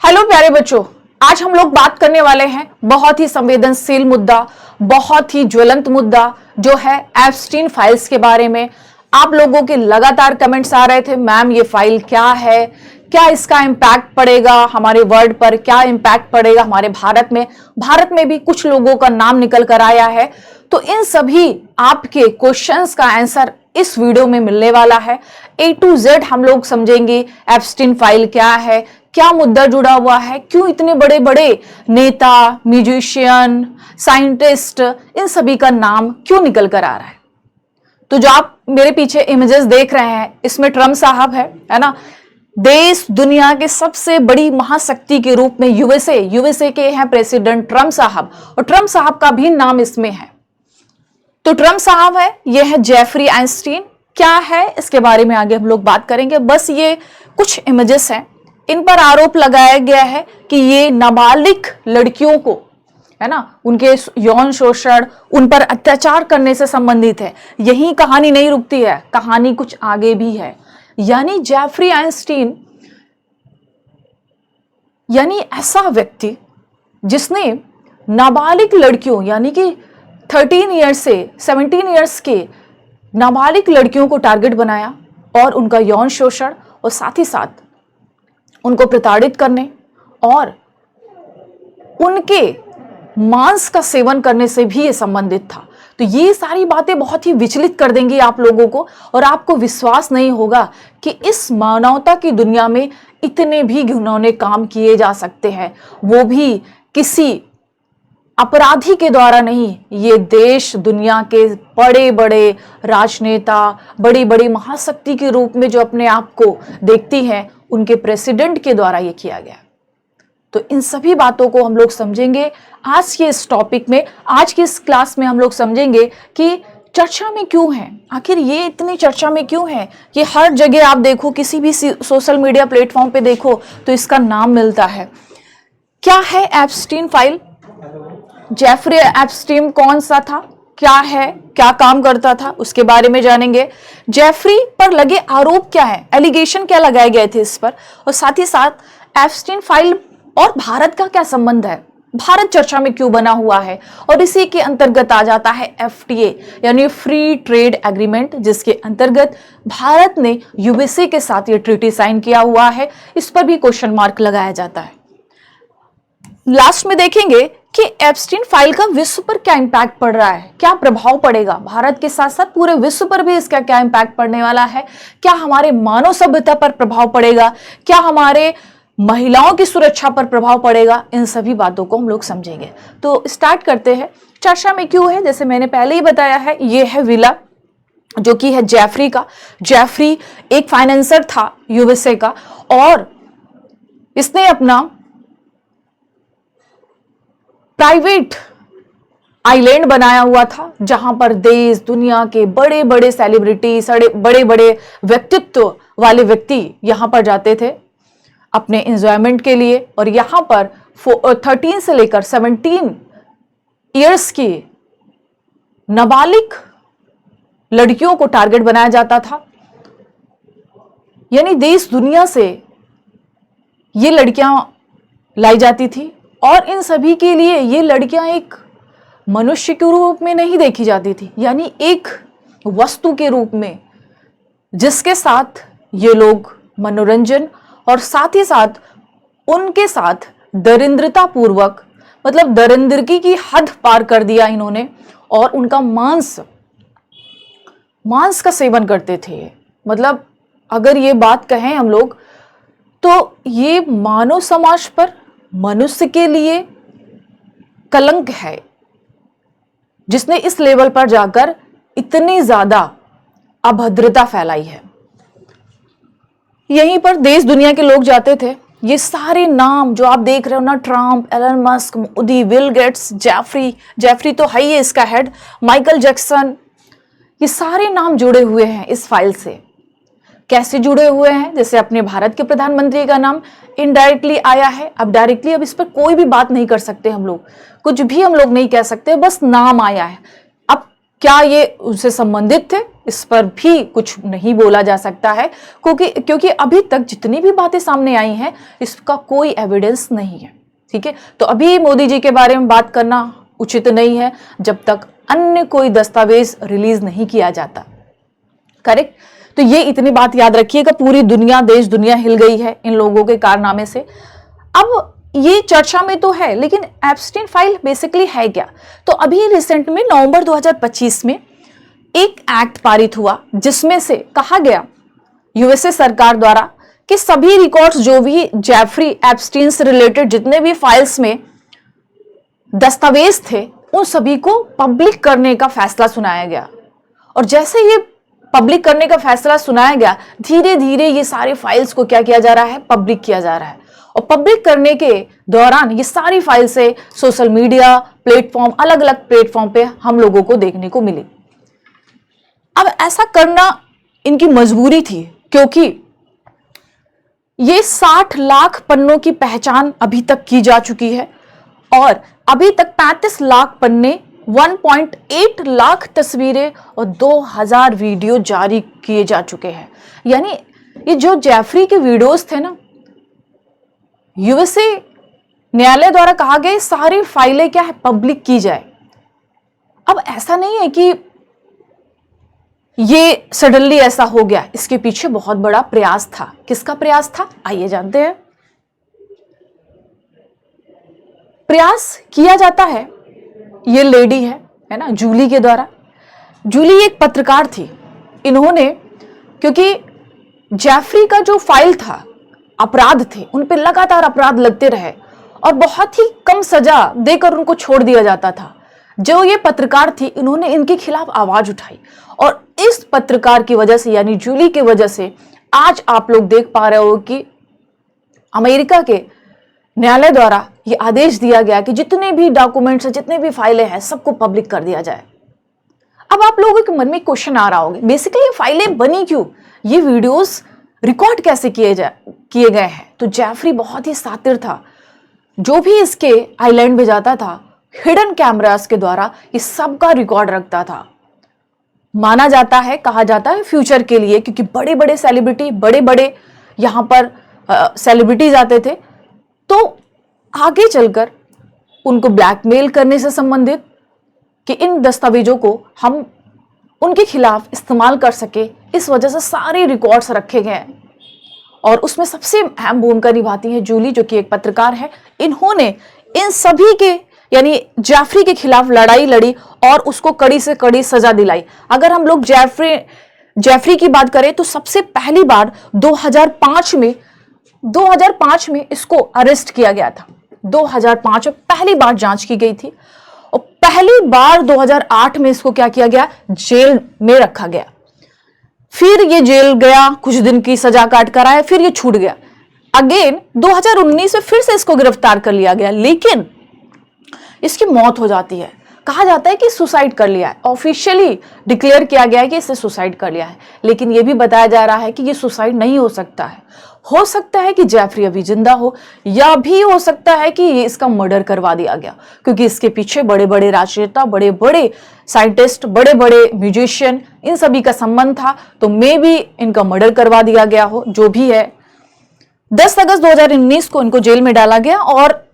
Hello प्यारे बच्चों, आज हम लोग बात करने वाले हैं बहुत ही संवेदनशील मुद्दा, बहुत ही ज्वलंत मुद्दा जो है एप्स्टीन फाइल्स के बारे में। आप लोगों के लगातार कमेंट्स आ रहे थे, मैम ये फाइल क्या है, क्या इसका इम्पैक्ट पड़ेगा हमारे वर्ल्ड पर, क्या इम्पैक्ट पड़ेगा हमारे भारत में भी कुछ लोगों का नाम निकल कर आया है। तो इन सभी आपके क्वेश्चंस का आंसर इस वीडियो में मिलने वाला है। A to Z हम लोग समझेंगे एप्स्टीन फाइल क्या है, क्या मुद्दा जुड़ा हुआ है, क्यों इतने बड़े बड़े नेता, म्यूजिशियन, साइंटिस्ट, इन सभी का नाम क्यों निकल कर आ रहा है। तो जो आप मेरे पीछे इमेजेस देख रहे हैं, इसमें ट्रम्प साहब है ना, देश दुनिया के सबसे बड़ी महाशक्ति के रूप में यूएसए के हैं प्रेसिडेंट ट्रम्प साहब, और ट्रम्प साहब का भी नाम इसमें है। तो ट्रम्प साहब है, यह है जेफरी आइंस्टीन। क्या है इसके बारे में आगे हम लोग बात करेंगे। बस ये कुछ इमेजेस हैं, इन पर आरोप लगाया गया है कि ये नाबालिग लड़कियों को, है ना, उनके यौन शोषण, उन पर अत्याचार करने से संबंधित है। यही कहानी नहीं रुकती है, कहानी कुछ आगे भी है। यानी जेफरी आइंस्टीन यानी ऐसा व्यक्ति जिसने नाबालिग लड़कियों यानी कि 13 ईयर्स से 17 ईयर्स के नाबालिग लड़कियों को टारगेट बनाया और उनका यौन शोषण और साथ ही साथ उनको प्रताड़ित करने और उनके मांस का सेवन करने से भी ये संबंधित था। तो ये सारी बातें बहुत ही विचलित कर देंगी आप लोगों को, और आपको विश्वास नहीं होगा कि इस मानवता की दुनिया में इतने भी घिनौने काम किए जा सकते हैं, वो भी किसी अपराधी के द्वारा नहीं। ये देश दुनिया के बड़े बड़े राजनेता, बड़ी बड़ी महाशक्ति के रूप में जो अपने आप को देखती हैं, उनके प्रेसिडेंट के द्वारा ये किया गया। तो इन सभी बातों को हम लोग समझेंगे आज के इस टॉपिक में। आज की इस क्लास में हम लोग समझेंगे कि चर्चा में क्यों है, आखिर ये इतनी चर्चा में क्यों है। ये हर जगह आप देखो, किसी भी सोशल मीडिया प्लेटफॉर्म पे देखो तो इसका नाम मिलता है। क्या है एप्स्टीन फाइल? जेफरी एप्स्टीन कौन सा था, क्या है, क्या काम करता था, उसके बारे में जानेंगे। जेफरी पर लगे आरोप क्या है, एलिगेशन क्या लगाए गए थे इस पर, और साथ ही साथ एप्स्टीन फाइल और भारत का क्या संबंध है, भारत चर्चा में क्यों बना हुआ है। और इसी के अंतर्गत आ जाता है FTA यानी फ्री ट्रेड एग्रीमेंट, जिसके अंतर्गत भारत ने यूएसए के साथ ये ट्रीटी साइन किया हुआ है। इस पर भी क्वेश्चन मार्क लगाया जाता है। लास्ट में देखेंगे कि एप्स्टीन फाइल का विश्व पर क्या इंपैक्ट पड़ रहा है, क्या प्रभाव पड़ेगा, भारत के साथ साथ पूरे विश्व पर भी इसका क्या इंपैक्ट पड़ने वाला है, क्या हमारे मानव सभ्यता पर प्रभाव पड़ेगा, क्या हमारे महिलाओं की सुरक्षा पर प्रभाव पड़ेगा। इन सभी बातों को हम लोग समझेंगे। तो स्टार्ट करते हैं। चर्चा में क्यों है, जैसे मैंने पहले ही बताया है, ये है विला जो कि है जेफरी का। जेफरी एक फाइनेंसर था यूएसए का, और इसने अपना प्राइवेट आइलैंड बनाया हुआ था, जहां पर देश दुनिया के बड़े बड़े सेलिब्रिटी, बड़े बड़े व्यक्तित्व वाले व्यक्ति यहां पर जाते थे अपने एंजॉयमेंट के लिए। और यहां पर 13 से लेकर 17 ईयर्स की नाबालिग लड़कियों को टारगेट बनाया जाता था। यानी देश दुनिया से ये लड़कियां लाई जाती थी, और इन सभी के लिए ये लड़कियां एक मनुष्य के रूप में नहीं देखी जाती थी, यानी एक वस्तु के रूप में, जिसके साथ ये लोग मनोरंजन और साथ ही साथ उनके साथ दरिद्रता पूर्वक, मतलब दरिंदगी की हद पार कर दिया इन्होंने, और उनका मांस का सेवन करते थे। मतलब अगर ये बात कहें हम लोग, तो ये मानव समाज पर, मनुष्य के लिए कलंक है, जिसने इस लेवल पर जाकर इतनी ज्यादा अभद्रता फैलाई है। यहीं पर देश दुनिया के लोग जाते थे। ये सारे नाम जो आप देख रहे हो ना, Trump, Elon Musk, Modi, Bill Gates, Jeffrey तो है ही है इसका हेड, माइकल जैक्सन, ये सारे नाम जुड़े हुए हैं इस फाइल से। कैसे जुड़े हुए हैं, जैसे अपने भारत के प्रधानमंत्री का नाम इनडायरेक्टली आया है। अब डायरेक्टली अब इस पर कोई भी बात नहीं कर सकते हम लोग, कुछ भी हम लोग नहीं कह सकते, बस नाम आया है। अब क्या ये उनसे संबंधित थे, इस पर भी कुछ नहीं बोला जा सकता है, क्योंकि अभी तक जितनी भी बातें सामने आई हैं इसका कोई एविडेंस नहीं है। ठीक है, तो अभी मोदी जी के बारे में बात करना उचित नहीं है जब तक अन्य कोई दस्तावेज रिलीज नहीं किया जाता। करेक्ट। तो ये इतनी बात याद रखिएगा, पूरी दुनिया, देश दुनिया हिल गई है इन लोगों के कारनामे से। अब ये चर्चा में तो है, लेकिन एप्स्टीन फाइल बेसिकली है क्या? तो अभी रिसेंट में नवंबर 2025 में एक एक्ट पारित हुआ जिसमें से कहा गया यूएसए सरकार द्वारा कि सभी रिकॉर्ड्स जो भी जेफरी एप्स्टीन से रिलेटेड जितने भी फाइल्स में दस्तावेज थे उन सभी को पब्लिक करने का फैसला सुनाया गया। और जैसे ये पब्लिक करने का फैसला सुनाया गया, धीरे धीरे ये सारे फाइल्स को क्या किया जा रहा है, पब्लिक किया जा रहा है। और पब्लिक करने के दौरान ये सारी फाइल्स सोशल मीडिया प्लेटफॉर्म, अलग अलग प्लेटफॉर्म पे हम लोगों को देखने को मिली। अब ऐसा करना इनकी मजबूरी थी, क्योंकि ये 60 लाख पन्नों की पहचान अभी तक की जा चुकी है और अभी तक 35 लाख पन्ने, 1.8 लाख तस्वीरें और 2000 वीडियो जारी किए जा चुके हैं। यानी ये जो जेफरी के वीडियोस थे ना, यूएसए न्यायालय द्वारा कहा गया सारी फाइलें क्या है, पब्लिक की जाए। अब ऐसा नहीं है कि ये सडनली ऐसा हो गया, इसके पीछे बहुत बड़ा प्रयास था। किसका प्रयास था, आइए जानते हैं। प्रयास किया जाता है, ये लेडी है ना, जूली के द्वारा। जूली एक पत्रकार थी। इन्होंने, क्योंकि जेफरी का जो फाइल था, अपराध थे, उन पे लगातार अपराध लगते रहे और बहुत ही कम सजा देकर उनको छोड़ दिया जाता था। जो ये पत्रकार थी, इन्होंने इनके खिलाफ आवाज उठाई और इस पत्रकार की वजह से, यानी जूली की वजह से, आज आप लोग देख पा रहे हो कि अमेरिका के न्यायालय द्वारा ये आदेश दिया गया कि जितने भी डॉक्यूमेंट्स हैं, जितने भी फाइलें हैं, सबको पब्लिक कर दिया जाए। अब आप लोगों के मन में क्वेश्चन आ रहा होगा, बेसिकली ये फाइलें बनी क्यों, ये वीडियोस रिकॉर्ड कैसे किए गए हैं? तो जेफरी बहुत ही शातिर था। जो भी इसके आइलैंड में जाता था, हिडन कैमरास के द्वारा ये सबका रिकॉर्ड रखता था। माना जाता है, कहा जाता है फ्यूचर के लिए, क्योंकि बड़े बड़े सेलिब्रिटी, बड़े बड़े यहां पर सेलिब्रिटीज आते थे, तो आगे चलकर उनको ब्लैकमेल करने से संबंधित कि इन दस्तावेजों को हम उनके खिलाफ इस्तेमाल कर सके, इस वजह से सारे रिकॉर्ड्स रखे गए हैं। और उसमें सबसे अहम भूमिका निभाती है जूली, जो कि एक पत्रकार है। इन्होंने इन सभी के, यानी जेफरी के खिलाफ लड़ाई लड़ी और उसको कड़ी से कड़ी सजा दिलाई। अगर हम लोग जेफरी की बात करें तो सबसे पहली बार 2005 में इसको अरेस्ट किया गया था। 2005 में पहली बार जांच की गई थी और पहली बार 2008 में इसको क्या किया गया, जेल में रखा गया। फिर ये जेल गया, कुछ दिन की सजा काट कर आया, फिर ये छूट गया। अगेन 2019 में फिर से इसको गिरफ्तार कर लिया गया, लेकिन इसकी मौत हो जाती है। कहा जाता है कि सुसाइड कर लिया है, ऑफिशियली डिक्लेयर किया गया है कि इसने सुसाइड कर लिया है, लेकिन यह भी बताया जा रहा है कि ये सुसाइड नहीं हो सकता है। हो सकता है कि जेफरी अभी जिंदा हो, या भी हो सकता है कि ये इसका मर्डर करवा दिया गया, क्योंकि इसके पीछे बड़े बड़े राजनेता, बड़े बड़े साइंटिस्ट, बड़े बड़े म्यूजिशियन, इन सभी का संबंध था। तो मे भी इनका मर्डर करवा दिया गया हो। जो भी है, 10 अगस्त 2019 को इनको जेल में डाला गया और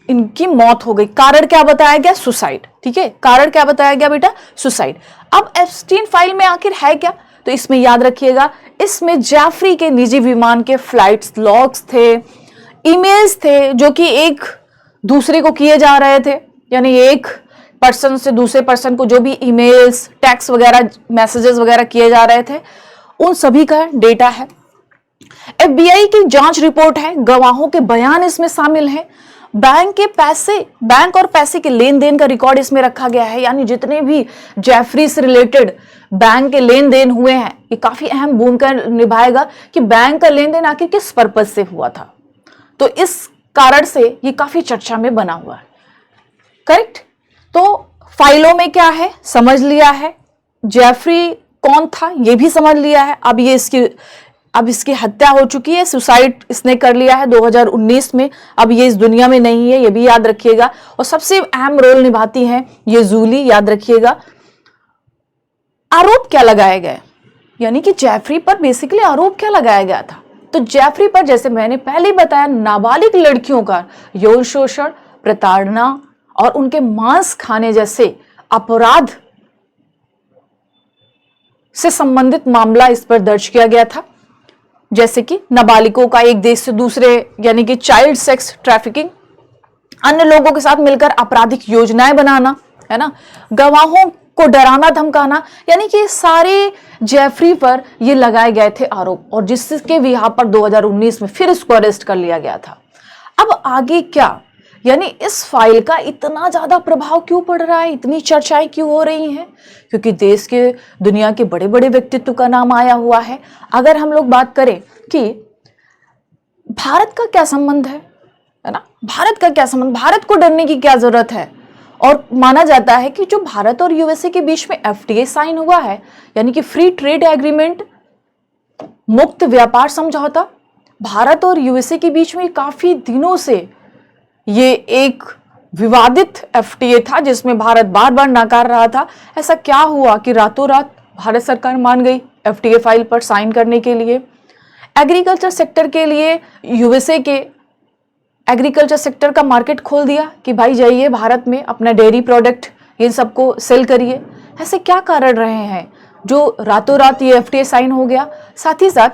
इनकी मौत हो गई। कारण क्या बताया गया, सुसाइड। ठीक है, कारण क्या बताया गया बेटा, सुसाइड। अब एप्स्टीन फाइल में आखिर है क्या, तो इसमें याद रखिएगा, इसमें जेफरी के निजी विमान के फ्लाइट्स लॉग्स थे, ईमेल्स थे जो कि एक दूसरे को किए जा रहे थे, यानी एक पर्सन से दूसरे पर्सन को जो भी ईमेल्स, टेक्स्ट वगैरह, मैसेजेस वगैरह किए जा रहे थे, उन सभी का डेटा है। एफबीआई की जांच रिपोर्ट है, गवाहों के बयान इसमें शामिल हैं, बैंक और पैसे के लेन देन का रिकॉर्ड इसमें रखा गया है। यानी जितने भी जेफरी से रिलेटेड बैंक के लेन देन हुए हैं, ये काफी अहम भूमिका निभाएगा कि बैंक का लेन देन आखिर किस पर्पज से हुआ था। तो इस कारण से ये काफी चर्चा में बना हुआ है। करेक्ट। तो फाइलों में क्या है समझ लिया है, जेफरी कौन था ये भी समझ लिया है। अब इसकी हत्या हो चुकी है, सुसाइड इसने कर लिया है 2019 में। अब ये इस दुनिया में नहीं है, ये भी याद रखिएगा। और सबसे अहम रोल निभाती हैं ये जूली, याद रखिएगा। आरोप क्या लगाए गए, यानी कि जेफरी पर बेसिकली आरोप क्या लगाया गया था? तो जेफरी पर, जैसे मैंने पहले बताया, नाबालिग लड़कियों का यौन शोषण, प्रताड़ना और उनके मांस खाने जैसे अपराध से संबंधित मामला इस पर दर्ज किया गया था। जैसे कि नाबालिगों का एक देश से दूसरे, यानी कि चाइल्ड सेक्स ट्रैफिकिंग, अन्य लोगों के साथ मिलकर आपराधिक योजनाएं बनाना, है ना, गवाहों को डराना धमकाना, यानी कि सारे जेफरी पर ये लगाए गए थे आरोप, और जिसके बिहार पर 2019 में फिर इसको अरेस्ट कर लिया गया था। अब आगे क्या, यानी इस फाइल का इतना ज्यादा प्रभाव क्यों पड़ रहा है, इतनी चर्चाएं क्यों हो रही हैं? क्योंकि देश के, दुनिया के बड़े बड़े व्यक्तित्व का नाम आया हुआ है। अगर हम लोग बात करें कि भारत का क्या संबंध है ना, भारत का क्या संबंध, भारत को डरने की क्या जरूरत है? और माना जाता है कि जो भारत और यूएसए के बीच में एफटीए साइन हुआ है, यानी कि फ्री ट्रेड एग्रीमेंट, मुक्त व्यापार समझौता, भारत और यूएसए के बीच में काफी दिनों से ये एक विवादित एफटीए था, जिसमें भारत बार बार नकार रहा था। ऐसा क्या हुआ कि रातों रात भारत सरकार मान गई एफटीए फाइल पर साइन करने के लिए? एग्रीकल्चर सेक्टर के लिए यूएसए के एग्रीकल्चर सेक्टर का मार्केट खोल दिया कि भाई जाइए भारत में अपना डेयरी प्रोडक्ट इन सबको सेल करिए। ऐसे क्या कारण रहे हैं जो रातों रात ये एफटीए साइन हो गया? साथ ही साथ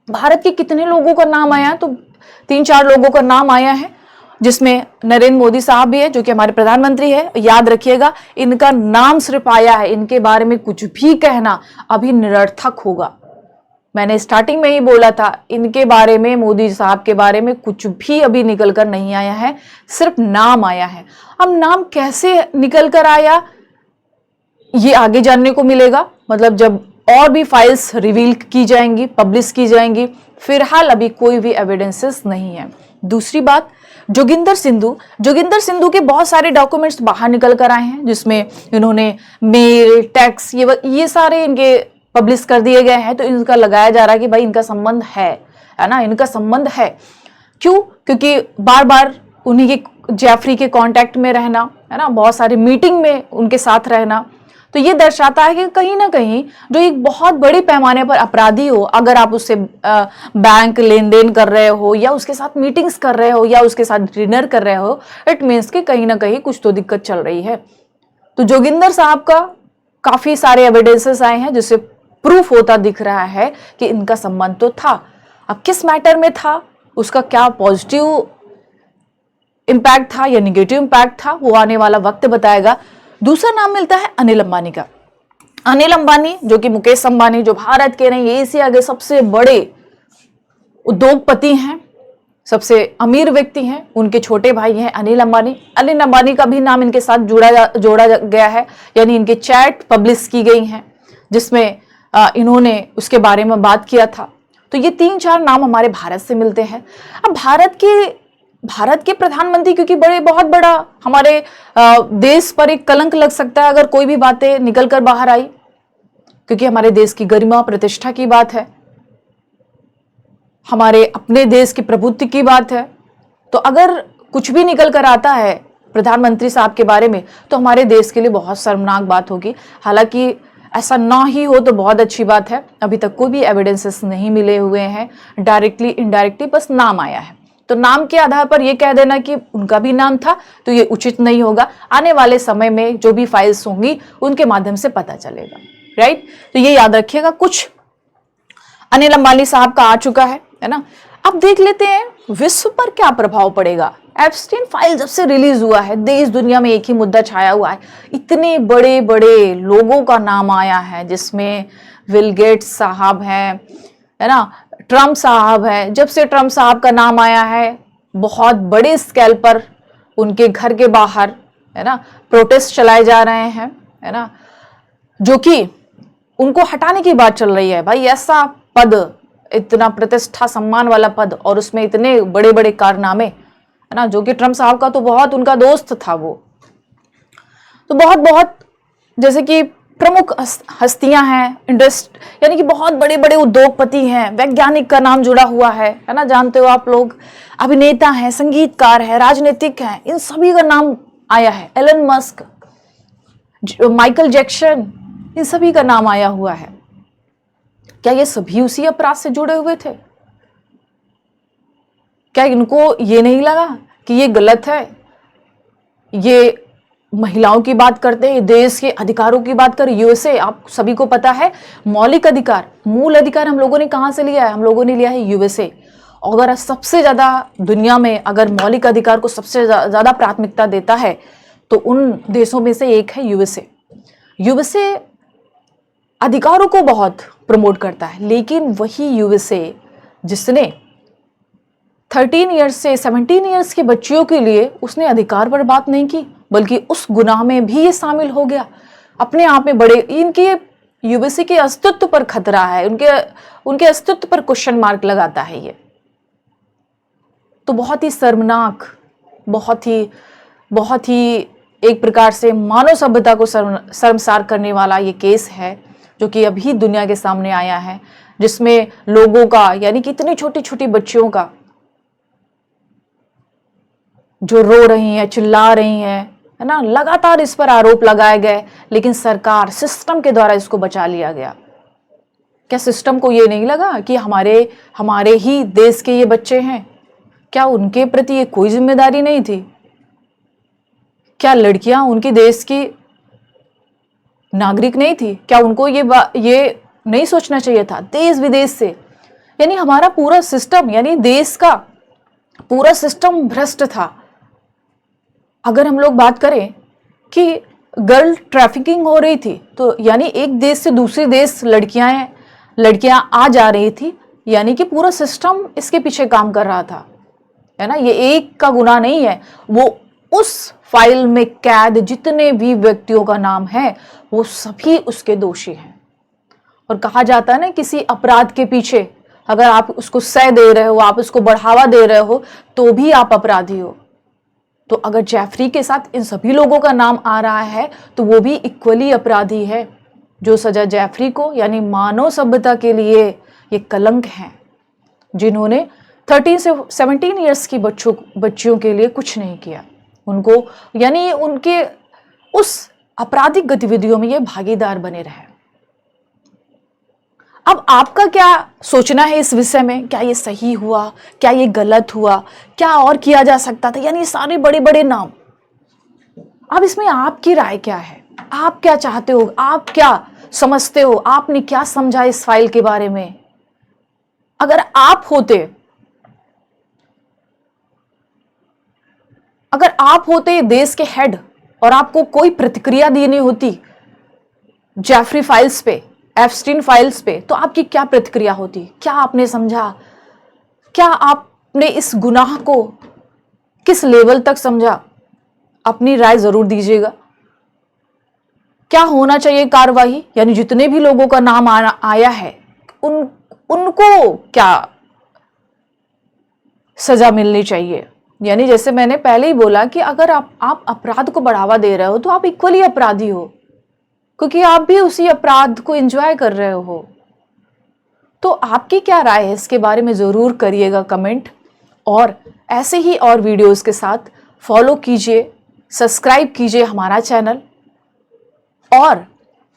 भारत के कितने लोगों का नाम आया है? तो 3-4 लोगों का नाम आया है, जिसमें नरेंद्र मोदी साहब भी है, जो कि हमारे प्रधानमंत्री है। याद रखिएगा, इनका नाम सिर्फ आया है, इनके बारे में कुछ भी कहना अभी निरर्थक होगा। मैंने स्टार्टिंग में ही बोला था, इनके बारे में, मोदी साहब के बारे में कुछ भी अभी निकल कर नहीं आया है, सिर्फ नाम आया है। अब नाम कैसे निकल कर आया ये आगे जानने को मिलेगा, मतलब जब और भी फाइल्स रिवील की जाएंगी, पब्लिश की जाएंगी। फिलहाल अभी कोई भी एविडेंसेस नहीं है। दूसरी बात, जोगिंदर सिंधु के बहुत सारे डॉक्यूमेंट्स बाहर निकल कर आए हैं, जिसमें इन्होंने मेल, टैक्स, ये सारे इनके पब्लिश कर दिए गए हैं। तो इनका लगाया जा रहा है कि भाई इनका संबंध है ना, इनका संबंध है। क्यों? क्योंकि बार बार उन्हीं के, जेफरी के कांटेक्ट में रहना, है ना, बहुत सारी मीटिंग में उनके साथ रहना। तो ये दर्शाता है कि कहीं ना कहीं जो एक बहुत बड़े पैमाने पर अपराधी हो, अगर आप उससे बैंक लेन देन कर रहे हो, या उसके साथ मीटिंग्स कर रहे हो, या उसके साथ डिनर कर रहे हो, इट मीन्स कि कहीं ना कहीं कुछ तो दिक्कत चल रही है। तो जोगिंदर साहब का काफी सारे एविडेंसेस आए हैं, जिससे प्रूफ होता दिख रहा है कि इनका संबंध तो था। अब किस मैटर में था, उसका क्या पॉजिटिव इंपैक्ट था या निगेटिव इंपैक्ट था, वो आने वाला वक्त बताएगा। दूसरा नाम मिलता है अनिल अंबानी का। अनिल अंबानी, जो कि मुकेश अंबानी, जो भारत के नहीं एशिया के सबसे बड़े उद्योगपति हैं, सबसे अमीर व्यक्ति हैं, उनके छोटे भाई हैं अनिल अंबानी। अनिल अंबानी का भी नाम इनके साथ जोड़ा गया है, यानी इनके चैट पब्लिश की गई हैं, जिसमें इन्होंने उसके बारे में बात किया था। तो ये 3-4 नाम हमारे भारत से मिलते हैं। अब भारत के प्रधानमंत्री, क्योंकि बहुत बड़ा हमारे देश पर एक कलंक लग सकता है अगर कोई भी बातें निकल कर बाहर आई, क्योंकि हमारे देश की गरिमा प्रतिष्ठा की बात है, हमारे अपने देश की प्रभुत्व की बात है। तो अगर कुछ भी निकल कर आता है प्रधानमंत्री साहब के बारे में, तो हमारे देश के लिए बहुत शर्मनाक बात होगी। हालांकि ऐसा ना ही हो तो बहुत अच्छी बात है। अभी तक कोई भी एविडेंसेस नहीं मिले हुए हैं, डायरेक्टली इनडायरेक्टली बस नाम आया है। तो नाम के आधार पर यह कह देना कि उनका भी नाम था, तो ये उचित नहीं होगा। आने वाले समय में जो भी फाइल्स होंगी उनके माध्यम से पता चलेगा, राइट। तो ये याद रखिएगा। कुछ अनिल अंबानी साहब का आ चुका है ना। अब देख लेते हैं विश्व पर क्या प्रभाव पड़ेगा। एप्स्टीन फाइल जब से रिलीज हुआ है, देश दुनिया में एक ही मुद्दा छाया हुआ है। इतने बड़े बड़े लोगों का नाम आया है, जिसमें बिल गेट्स साहब हैं, है ना, ट्रम्प साहब है। जब से ट्रम्प साहब का नाम आया है, बहुत बड़े स्केल पर उनके घर के बाहर, है ना, प्रोटेस्ट चलाए जा रहे हैं, है ना, जो कि उनको हटाने की बात चल रही है। भाई ऐसा पद, इतना प्रतिष्ठा सम्मान वाला पद, और उसमें इतने बड़े बड़े कारनामे, है ना, जो कि ट्रम्प साहब का तो बहुत उनका दोस्त था वो। तो बहुत जैसे कि प्रमुख हस्तियां हैं, यानी कि बहुत बड़े बड़े उद्योगपति हैं, वैज्ञानिक का नाम जुड़ा हुआ है ना, जानते हो आप लोग, अभिनेता हैं, संगीतकार हैं, राजनीतिक हैं, इन सभी का नाम आया है। एलन मस्क, माइकल जैक्सन, इन सभी का नाम आया हुआ है। क्या ये सभी उसी अपराध से जुड़े हुए थे? क्या इनको ये नहीं लगा कि ये गलत है? ये महिलाओं की बात करते हैं, देश के अधिकारों की बात करें, यूएसए, आप सभी को पता है मौलिक अधिकार, मूल अधिकार हम लोगों ने कहां से लिया है? हम लोगों ने लिया है यूएसए। अगर सबसे ज्यादा दुनिया में अगर मौलिक अधिकार को सबसे ज्यादा प्राथमिकता देता है तो उन देशों में से एक है यूएसए। यूएसए अधिकारों को बहुत प्रमोट करता है, लेकिन वही यूएसए जिसने 13 ईयर्स से 17 ईयर्स के बच्चियों के लिए उसने अधिकार पर बात नहीं की, बल्कि उस गुनाह में भी ये शामिल हो गया। अपने आप में बड़े इनके यूएसए के अस्तित्व पर खतरा है, उनके अस्तित्व पर क्वेश्चन मार्क लगाता है ये। तो बहुत ही शर्मनाक, बहुत ही एक प्रकार से मानव सभ्यता को शर्मसार करने वाला ये केस है जो कि अभी दुनिया के सामने आया है, जिसमें लोगों का यानी कि इतनी छोटी छोटी बच्चियों का जो रो रही हैं, चिल्ला रही हैं, है ना, लगातार इस पर आरोप लगाए गए, लेकिन सरकार सिस्टम के द्वारा इसको बचा लिया गया। क्या सिस्टम को ये नहीं लगा कि हमारे ही देश के ये बच्चे हैं? क्या उनके प्रति ये कोई जिम्मेदारी नहीं थी? क्या लड़कियां उनके देश की नागरिक नहीं थी? क्या उनको ये नहीं सोचना चाहिए था? देश विदेश से यानी हमारा पूरा सिस्टम, यानी देश का पूरा सिस्टम भ्रष्ट था। अगर हम लोग बात करें कि गर्ल ट्रैफिकिंग हो रही थी, तो यानी एक देश से दूसरे देश लड़कियां आ जा रही थी, यानी कि पूरा सिस्टम इसके पीछे काम कर रहा था, है ना। ये एक का गुनाह नहीं है, वो उस फाइल में कैद जितने भी व्यक्तियों का नाम है वो सभी उसके दोषी हैं। और कहा जाता है ना, किसी अपराध के पीछे अगर आप उसको सह दे रहे हो, आप उसको बढ़ावा दे रहे हो, तो भी आप अपराधी हो। तो अगर जेफरी के साथ इन सभी लोगों का नाम आ रहा है तो वो भी इक्वली अपराधी है। जो सजा जेफरी को, यानी मानव सभ्यता के लिए ये कलंक है, जिन्होंने 13 से 17 ईयर्स की बच्चियों के लिए कुछ नहीं किया, उनको यानी उनके उस आपराधिक गतिविधियों में ये भागीदार बने रहे। अब आपका क्या सोचना है इस विषय में? क्या ये सही हुआ? क्या ये गलत हुआ? क्या और किया जा सकता था? यानी सारे बड़े बड़े नाम। अब इसमें आपकी राय क्या है? आप क्या चाहते हो? आप क्या समझते हो? आपने क्या समझा इस फाइल के बारे में? अगर आप होते देश के हेड और आपको कोई प्रतिक्रिया देनी होती जेफरी फाइल्स पे, एप्स्टीन फाइल्स पे, तो आपकी क्या प्रतिक्रिया होती? क्या आपने समझा? क्या आपने इस गुनाह को किस लेवल तक समझा? अपनी राय जरूर दीजिएगा। क्या होना चाहिए कार्रवाई? यानी जितने भी लोगों का नाम आया है उनको क्या सजा मिलनी चाहिए? यानी जैसे मैंने पहले ही बोला कि अगर आप अपराध को बढ़ावा दे रहे हो तो आप इक्वली अपराधी हो, क्योंकि आप भी उसी अपराध को एंजॉय कर रहे हो। तो आपकी क्या राय है इसके बारे में जरूर करिएगा कमेंट, और ऐसे ही और वीडियोस के साथ फॉलो कीजिए, सब्सक्राइब कीजिए हमारा चैनल। और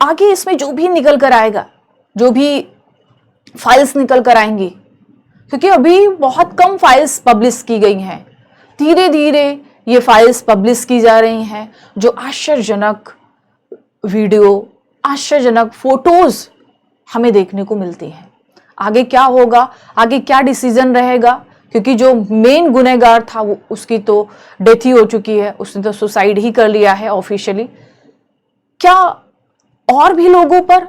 आगे इसमें जो भी निकल कर आएगा, जो भी फाइल्स निकल कर आएंगी, क्योंकि अभी बहुत कम फाइल्स पब्लिश की गई हैं, धीरे धीरे ये फाइल्स पब्लिश की जा रही हैं, जो आश्चर्यजनक वीडियो, आश्चर्यजनक फोटोज हमें देखने को मिलती हैं। आगे क्या होगा, आगे क्या डिसीजन रहेगा, क्योंकि जो मेन गुनहगार था वो उसकी तो डेथ ही हो चुकी है, उसने तो सुसाइड ही कर लिया है ऑफिशियली। क्या और भी लोगों पर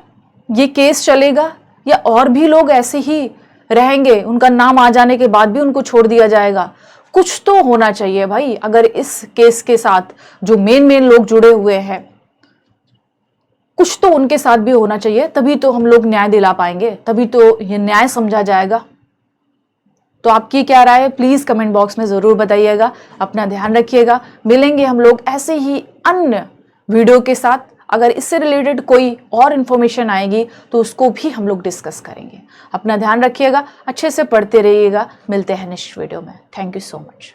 ये केस चलेगा, या और भी लोग ऐसे ही रहेंगे, उनका नाम आ जाने के बाद भी उनको छोड़ दिया जाएगा? कुछ तो होना चाहिए भाई। अगर इस केस के साथ जो मेन लोग जुड़े हुए हैं, कुछ तो उनके साथ भी होना चाहिए, तभी तो हम लोग न्याय दिला पाएंगे, तभी तो ये न्याय समझा जाएगा। तो आपकी क्या राय है प्लीज कमेंट बॉक्स में जरूर बताइएगा। अपना ध्यान रखिएगा। मिलेंगे हम लोग ऐसे ही अन्य वीडियो के साथ। अगर इससे रिलेटेड कोई और इन्फॉर्मेशन आएगी तो उसको भी हम लोग डिस्कस करेंगे। अपना ध्यान रखिएगा, अच्छे से पढ़ते रहिएगा। मिलते हैं नेक्स्ट वीडियो में। Thank you so much.